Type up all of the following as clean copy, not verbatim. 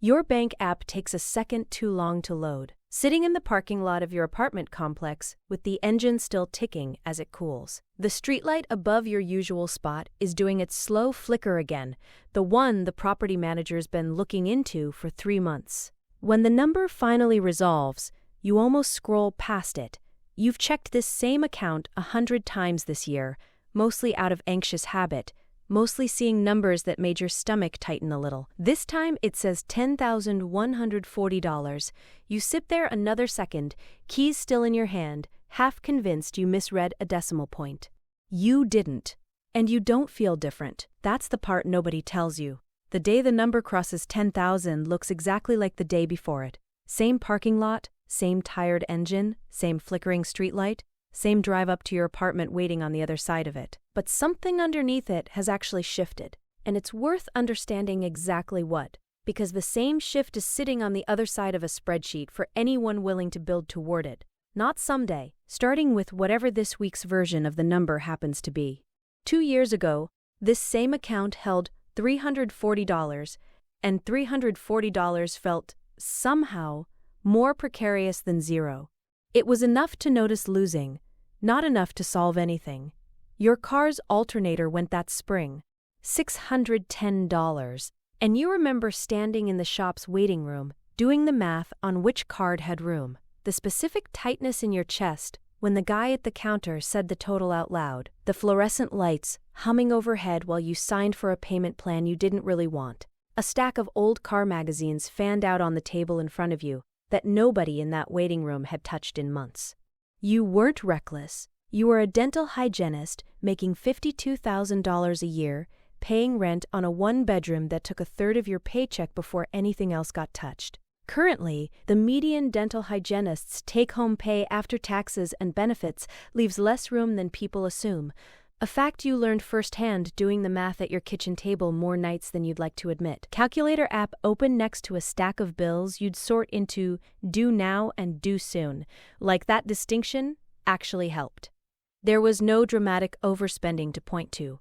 Your bank app takes a second too long to load, sitting in the parking lot of your apartment complex with the engine still ticking as it cools. The streetlight above your usual spot is doing its slow flicker again, the one the property manager's been looking into for 3 months. When the number finally resolves, you almost scroll past it. You've checked this same account 100 times this year, mostly out of anxious habit, mostly seeing numbers that made your stomach tighten a little. This time it says $10,140. You sit there another second, keys still in your hand, half convinced you misread a decimal point. You didn't. And you don't feel different. That's the part nobody tells you. The day the number crosses 10,000 looks exactly like the day before it. Same parking lot, same tired engine, same flickering streetlight, same drive up to your apartment waiting on the other side of it. But something underneath it has actually shifted. And it's worth understanding exactly what, because the same shift is sitting on the other side of a spreadsheet for anyone willing to build toward it. Not someday, starting with whatever this week's version of the number happens to be. 2 years ago, this same account held $340, and $340 felt, somehow, more precarious than zero. It was enough to notice losing, not enough to solve anything. Your car's alternator went that spring, $610, and you remember standing in the shop's waiting room, doing the math on which card had room. The specific tightness in your chest when the guy at the counter said the total out loud, the fluorescent lights humming overhead while you signed for a payment plan you didn't really want. A stack of old car magazines fanned out on the table in front of you that nobody in that waiting room had touched in months. You weren't reckless. You were a dental hygienist making $52,000 a year, paying rent on a 1-bedroom that took a third of your paycheck before anything else got touched. Currently, the median dental hygienist's take-home pay after taxes and benefits leaves less room than people assume, a fact you learned firsthand doing the math at your kitchen table more nights than you'd like to admit. Calculator app open next to a stack of bills you'd sort into due now and due soon, like that distinction actually helped. There was no dramatic overspending to point to,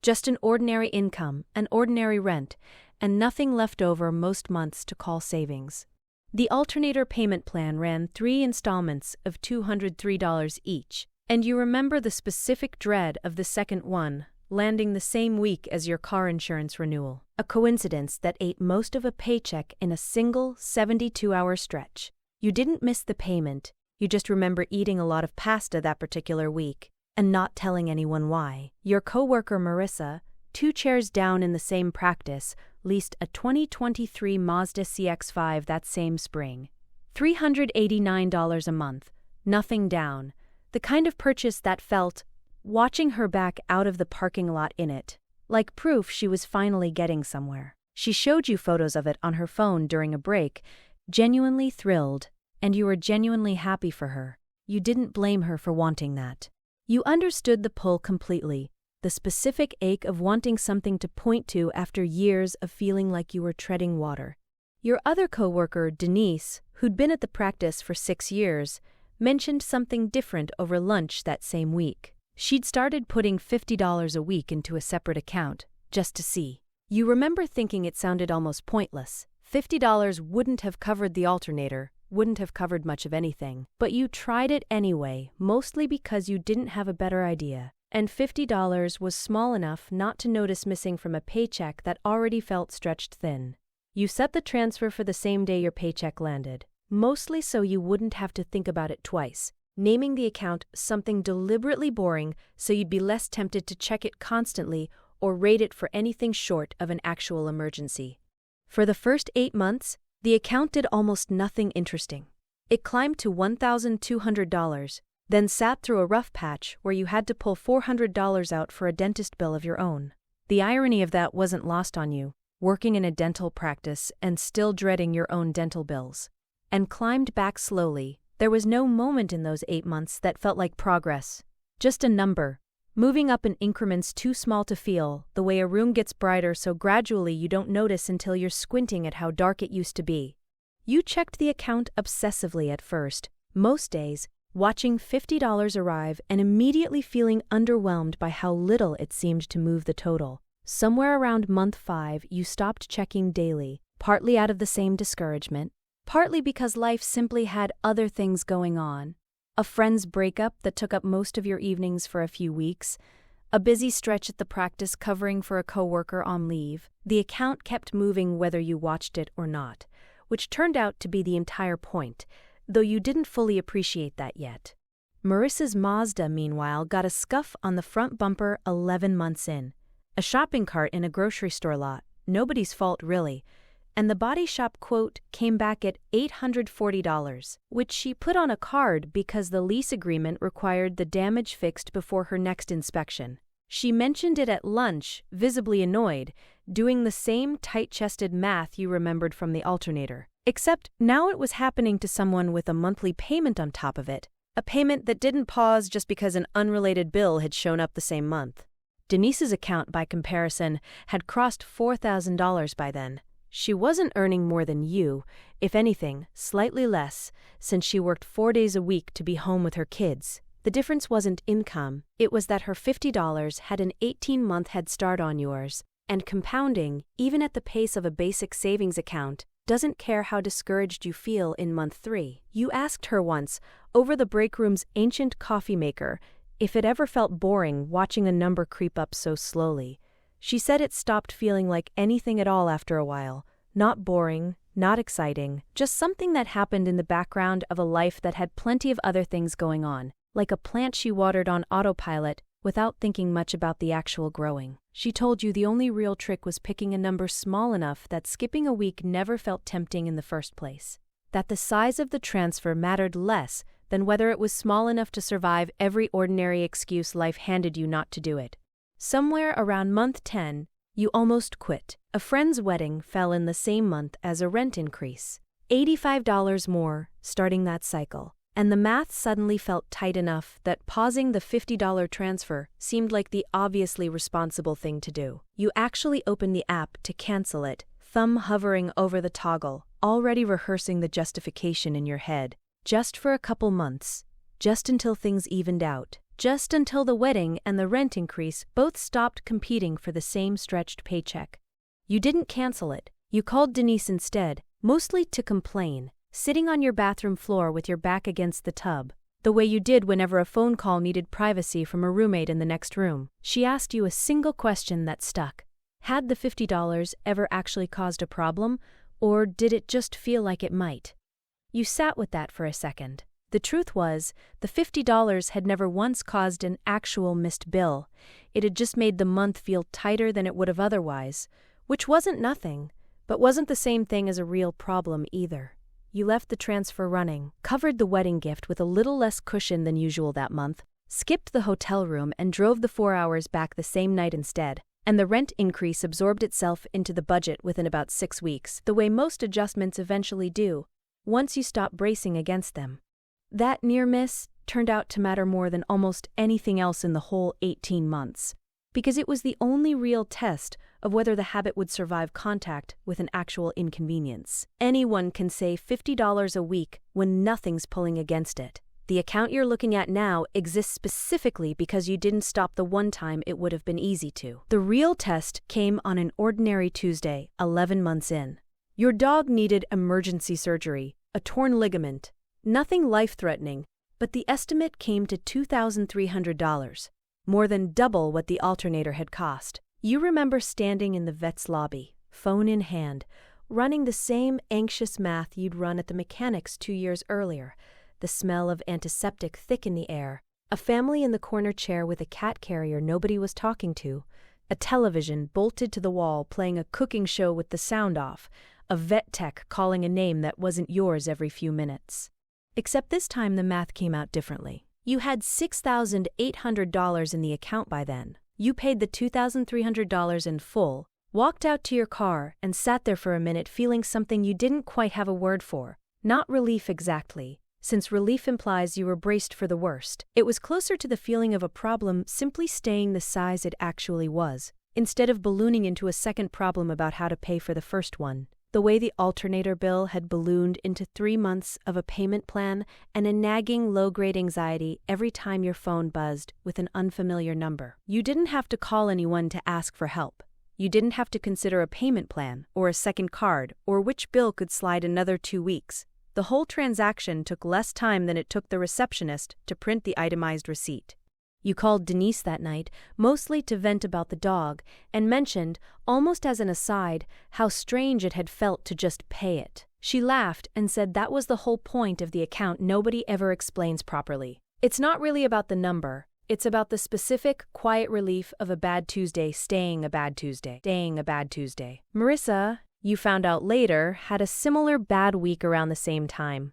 just an ordinary income, an ordinary rent, and nothing left over most months to call savings. The alternator payment plan ran 3 installments of $203 each, and you remember the specific dread of the second one landing the same week as your car insurance renewal, a coincidence that ate most of a paycheck in a single 72-hour stretch. You didn't miss the payment, you just remember eating a lot of pasta that particular week, and not telling anyone why. Your coworker Marissa, 2 chairs down in the same practice, leased a 2023 Mazda CX-5 that same spring. $389 a month, nothing down, the kind of purchase that felt, watching her back out of the parking lot in it, like proof she was finally getting somewhere. She showed you photos of it on her phone during a break, genuinely thrilled, and you were genuinely happy for her. You didn't blame her for wanting that. You understood the pull completely, the specific ache of wanting something to point to after years of feeling like you were treading water. Your other coworker, Denise, who'd been at the practice for 6 years, mentioned something different over lunch that same week. She'd started putting $50 a week into a separate account, just to see. You remember thinking it sounded almost pointless. $50 wouldn't have covered the alternator, wouldn't have covered much of anything. But you tried it anyway, mostly because you didn't have a better idea. And $50 was small enough not to notice missing from a paycheck that already felt stretched thin. You set the transfer for the same day your paycheck landed, mostly so you wouldn't have to think about it twice, naming the account something deliberately boring so you'd be less tempted to check it constantly or rate it for anything short of an actual emergency. For the first 8 months, the account did almost nothing interesting. It climbed to $1,200, then sat through a rough patch where you had to pull $400 out for a dentist bill of your own. The irony of that wasn't lost on you, working in a dental practice and still dreading your own dental bills. And climbed back slowly. There was no moment in those 8 months that felt like progress. Just a number, moving up in increments too small to feel, the way a room gets brighter so gradually you don't notice until you're squinting at how dark it used to be. You checked the account obsessively at first, most days, watching $50 arrive and immediately feeling underwhelmed by how little it seemed to move the total. Somewhere around month 5, you stopped checking daily, partly out of the same discouragement, partly because life simply had other things going on. A friend's breakup that took up most of your evenings for a few weeks, a busy stretch at the practice covering for a coworker on leave. The account kept moving whether you watched it or not, which turned out to be the entire point, though you didn't fully appreciate that yet. Marissa's Mazda, meanwhile, got a scuff on the front bumper 11 months in. A shopping cart in a grocery store lot, nobody's fault really, and the body shop quote came back at $840, which she put on a card because the lease agreement required the damage fixed before her next inspection. She mentioned it at lunch, visibly annoyed, doing the same tight-chested math you remembered from the alternator. Except now it was happening to someone with a monthly payment on top of it, a payment that didn't pause just because an unrelated bill had shown up the same month. Denise's account, by comparison, had crossed $4,000 by then. She wasn't earning more than you, if anything, slightly less, since she worked 4 days a week to be home with her kids. The difference wasn't income, it was that her $50 had an 18-month head start on yours, and compounding, even at the pace of a basic savings account, doesn't care how discouraged you feel in month 3. You asked her once, over the break room's ancient coffee maker, if it ever felt boring watching the number creep up so slowly. She said it stopped feeling like anything at all after a while. Not boring, not exciting, just something that happened in the background of a life that had plenty of other things going on, like a plant she watered on autopilot without thinking much about the actual growing. She told you the only real trick was picking a number small enough that skipping a week never felt tempting in the first place. That the size of the transfer mattered less than whether it was small enough to survive every ordinary excuse life handed you not to do it. Somewhere around month 10, you almost quit. A friend's wedding fell in the same month as a rent increase. $85 more, starting that cycle. And the math suddenly felt tight enough that pausing the $50 transfer seemed like the obviously responsible thing to do. You actually opened the app to cancel it, thumb hovering over the toggle, already rehearsing the justification in your head. Just for a couple months. Just until things evened out. Just until the wedding and the rent increase both stopped competing for the same stretched paycheck. You didn't cancel it. You called Denise instead, mostly to complain, sitting on your bathroom floor with your back against the tub, the way you did whenever a phone call needed privacy from a roommate in the next room. She asked you a single question that stuck. Had the $50 ever actually caused a problem, or did it just feel like it might? You sat with that for a second. The truth was, the $50 had never once caused an actual missed bill. It had just made the month feel tighter than it would have otherwise, which wasn't nothing, but wasn't the same thing as a real problem either. You left the transfer running, covered the wedding gift with a little less cushion than usual that month, skipped the hotel room and drove the 4 hours back the same night instead, and the rent increase absorbed itself into the budget within about 6 weeks, the way most adjustments eventually do, once you stop bracing against them. That near miss turned out to matter more than almost anything else in the whole 18 months, because it was the only real test of whether the habit would survive contact with an actual inconvenience. Anyone can save $50 a week when nothing's pulling against it. The account you're looking at now exists specifically because you didn't stop the one time it would have been easy to. The real test came on an ordinary Tuesday, 11 months in. Your dog needed emergency surgery, a torn ligament. Nothing life-threatening, but the estimate came to $2,300, more than double what the alternator had cost. You remember standing in the vet's lobby, phone in hand, running the same anxious math you'd run at the mechanics 2 years earlier, the smell of antiseptic thick in the air, a family in the corner chair with a cat carrier nobody was talking to, a television bolted to the wall playing a cooking show with the sound off, a vet tech calling a name that wasn't yours every few minutes. Except this time the math came out differently. You had $6,800 in the account by then. You paid the $2,300 in full, walked out to your car, and sat there for a minute feeling something you didn't quite have a word for. Not relief exactly, since relief implies you were braced for the worst. It was closer to the feeling of a problem simply staying the size it actually was, instead of ballooning into a second problem about how to pay for the first one. The way the alternator bill had ballooned into 3 months of a payment plan and a nagging low-grade anxiety every time your phone buzzed with an unfamiliar number. You didn't have to call anyone to ask for help. You didn't have to consider a payment plan, or a second card, or which bill could slide another 2 weeks. The whole transaction took less time than it took the receptionist to print the itemized receipt. You called Denise that night, mostly to vent about the dog, and mentioned, almost as an aside, how strange it had felt to just pay it. She laughed and said that was the whole point of the account nobody ever explains properly. It's not really about the number, it's about the specific, quiet relief of a bad Tuesday staying a bad Tuesday. Marissa, you found out later, had a similar bad week around the same time.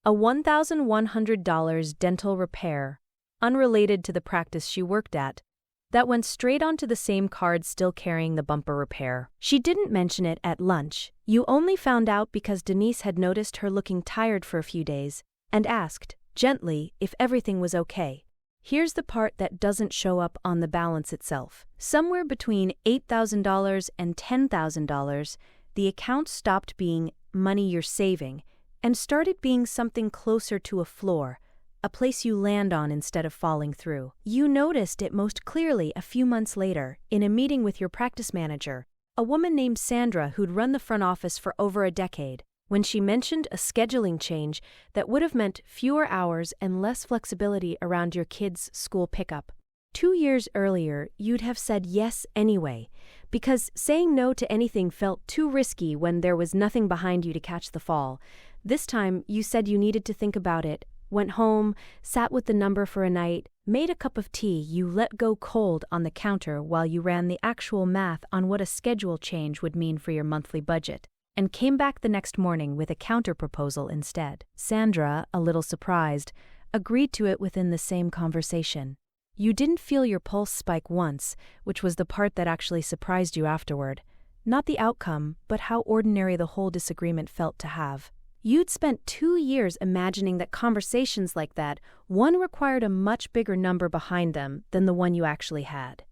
A $1,100 dental repair, unrelated to the practice she worked at, that went straight onto the same card still carrying the bumper repair. She didn't mention it at lunch. You only found out because Denise had noticed her looking tired for a few days and asked, gently, if everything was okay. Here's the part that doesn't show up on the balance itself. Somewhere between $8,000 and $10,000, the account stopped being money you're saving and started being something closer to a floor, a place you land on instead of falling through. You noticed it most clearly a few months later in a meeting with your practice manager, a woman named Sandra who'd run the front office for over a decade, when she mentioned a scheduling change that would have meant fewer hours and less flexibility around your kids' school pickup. 2 years earlier, you'd have said yes anyway, because saying no to anything felt too risky when there was nothing behind you to catch the fall. This time, you said you needed to think about it, went home, sat with the number for a night, made a cup of tea you let go cold on the counter while you ran the actual math on what a schedule change would mean for your monthly budget, and came back the next morning with a counterproposal instead. Sandra, a little surprised, agreed to it within the same conversation. You didn't feel your pulse spike once, which was the part that actually surprised you afterward. Not the outcome, but how ordinary the whole disagreement felt to have. You'd spent 2 years imagining that conversations like that, one required a much bigger number behind them than the one you actually had.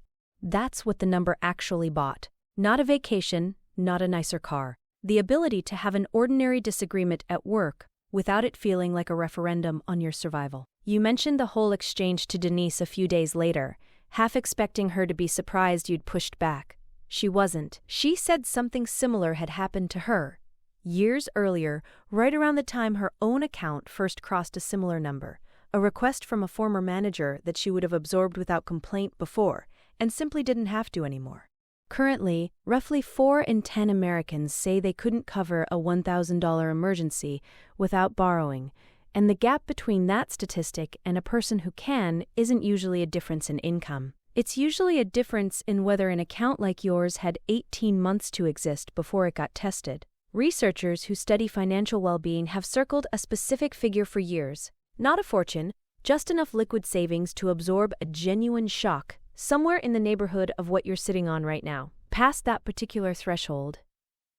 That's what the number actually bought. Not a vacation, not a nicer car. The ability to have an ordinary disagreement at work without it feeling like a referendum on your survival. You mentioned the whole exchange to Denise a few days later, half expecting her to be surprised you'd pushed back. She wasn't. She said something similar had happened to her years earlier, right around the time her own account first crossed a similar number, a request from a former manager that she would have absorbed without complaint before, and simply didn't have to anymore. Currently, roughly 4 in 10 Americans say they couldn't cover a $1,000 emergency without borrowing, and the gap between that statistic and a person who can isn't usually a difference in income. It's usually a difference in whether an account like yours had 18 months to exist before it got tested. Researchers who study financial well-being have circled a specific figure for years. Not a fortune, just enough liquid savings to absorb a genuine shock, somewhere in the neighborhood of what you're sitting on right now. Past that particular threshold,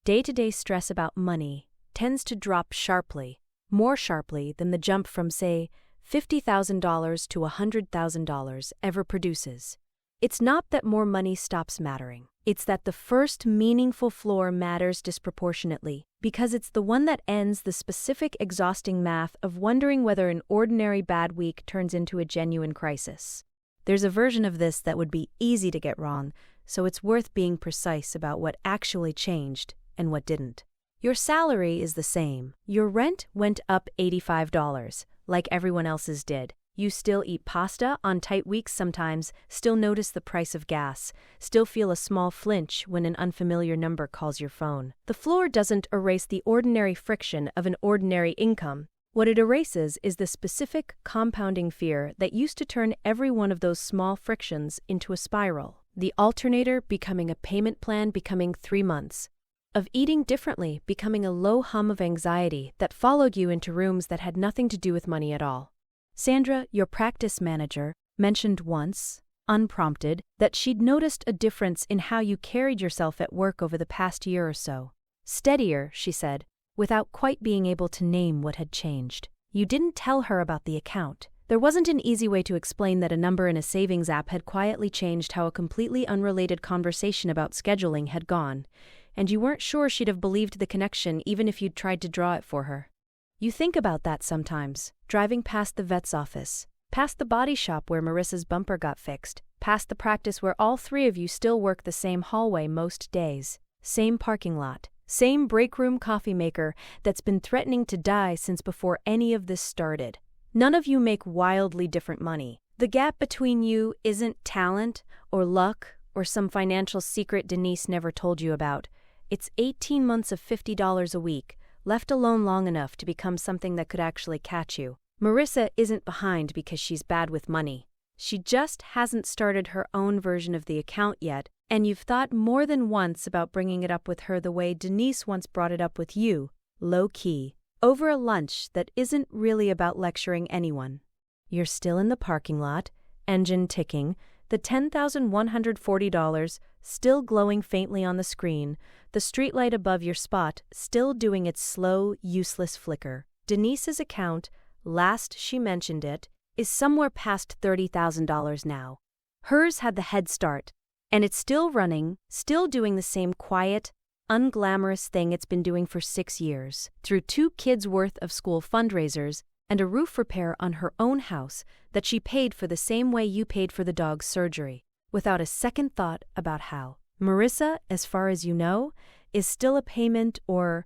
day-to-day stress about money tends to drop sharply, more sharply than the jump from, say, $50,000 to $100,000 ever produces. It's not that more money stops mattering. It's that the first meaningful floor matters disproportionately, because it's the one that ends the specific exhausting math of wondering whether an ordinary bad week turns into a genuine crisis. There's a version of this that would be easy to get wrong, so it's worth being precise about what actually changed and what didn't. Your salary is the same. Your rent went up $85, like everyone else's did. You still eat pasta on tight weeks sometimes, still notice the price of gas, still feel a small flinch when an unfamiliar number calls your phone. The floor doesn't erase the ordinary friction of an ordinary income. What it erases is the specific compounding fear that used to turn every one of those small frictions into a spiral. The alternator becoming a payment plan becoming 3 months. Of eating differently becoming a low hum of anxiety that followed you into rooms that had nothing to do with money at all. Sandra, your practice manager, mentioned once, unprompted, that she'd noticed a difference in how you carried yourself at work over the past year or so. Steadier, she said, without quite being able to name what had changed. You didn't tell her about the account. There wasn't an easy way to explain that a number in a savings app had quietly changed how a completely unrelated conversation about scheduling had gone, and you weren't sure she'd have believed the connection even if you'd tried to draw it for her. You think about that sometimes, driving past the vet's office, past the body shop where Marissa's bumper got fixed, past the practice where all three of you still work the same hallway most days, same parking lot, same break room coffee maker that's been threatening to die since before any of this started. None of you make wildly different money. The gap between you isn't talent or luck or some financial secret Denise never told you about. It's 18 months of $50 a week, left alone long enough to become something that could actually catch you. Marissa isn't behind because she's bad with money. She just hasn't started her own version of the account yet, and you've thought more than once about bringing it up with her the way Denise once brought it up with you, low-key, over a lunch that isn't really about lecturing anyone. You're still in the parking lot, engine ticking, the $10,140 still glowing faintly on the screen, the streetlight above your spot still doing its slow, useless flicker. Denise's account, last she mentioned it, is somewhere past $30,000 now. Hers had the head start, and it's still running, still doing the same quiet, unglamorous thing it's been doing for 6 years, through 2 kids' worth of school fundraisers and a roof repair on her own house that she paid for the same way you paid for the dog's surgery, without a second thought about how. Marissa, as far as you know, is still a payment or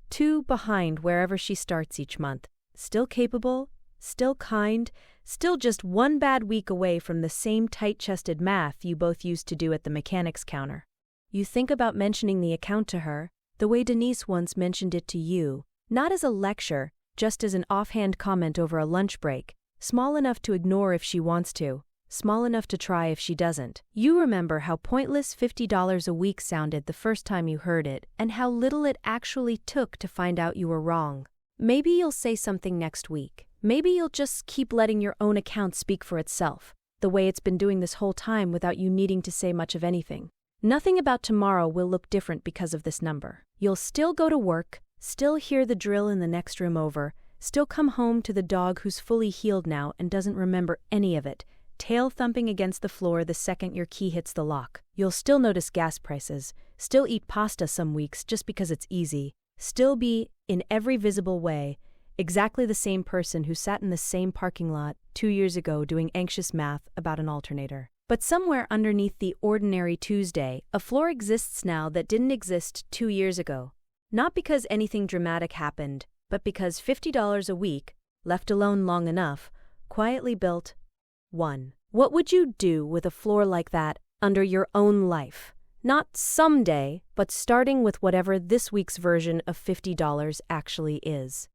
2 behind wherever she starts each month. Still capable, still kind, still just 1 bad week away from the same tight-chested math you both used to do at the mechanics counter. You think about mentioning the account to her, the way Denise once mentioned it to you, not as a lecture, just as an offhand comment over a lunch break, small enough to ignore if she wants to, small enough to try if she doesn't. You remember how pointless $50 a week sounded the first time you heard it, and how little it actually took to find out you were wrong. Maybe you'll say something next week. Maybe you'll just keep letting your own account speak for itself, the way it's been doing this whole time without you needing to say much of anything. Nothing about tomorrow will look different because of this number. You'll still go to work, still hear the drill in the next room over, still come home to the dog who's fully healed now and doesn't remember any of it, tail thumping against the floor the second your key hits the lock. You'll still notice gas prices, still eat pasta some weeks just because it's easy, still be, in every visible way, exactly the same person who sat in the same parking lot 2 years ago doing anxious math about an alternator. But somewhere underneath the ordinary Tuesday, a floor exists now that didn't exist 2 years ago. Not because anything dramatic happened, but because $50 a week, left alone long enough, quietly built 1. What would you do with a floor like that under your own life? Not someday, but starting with whatever this week's version of $50 actually is.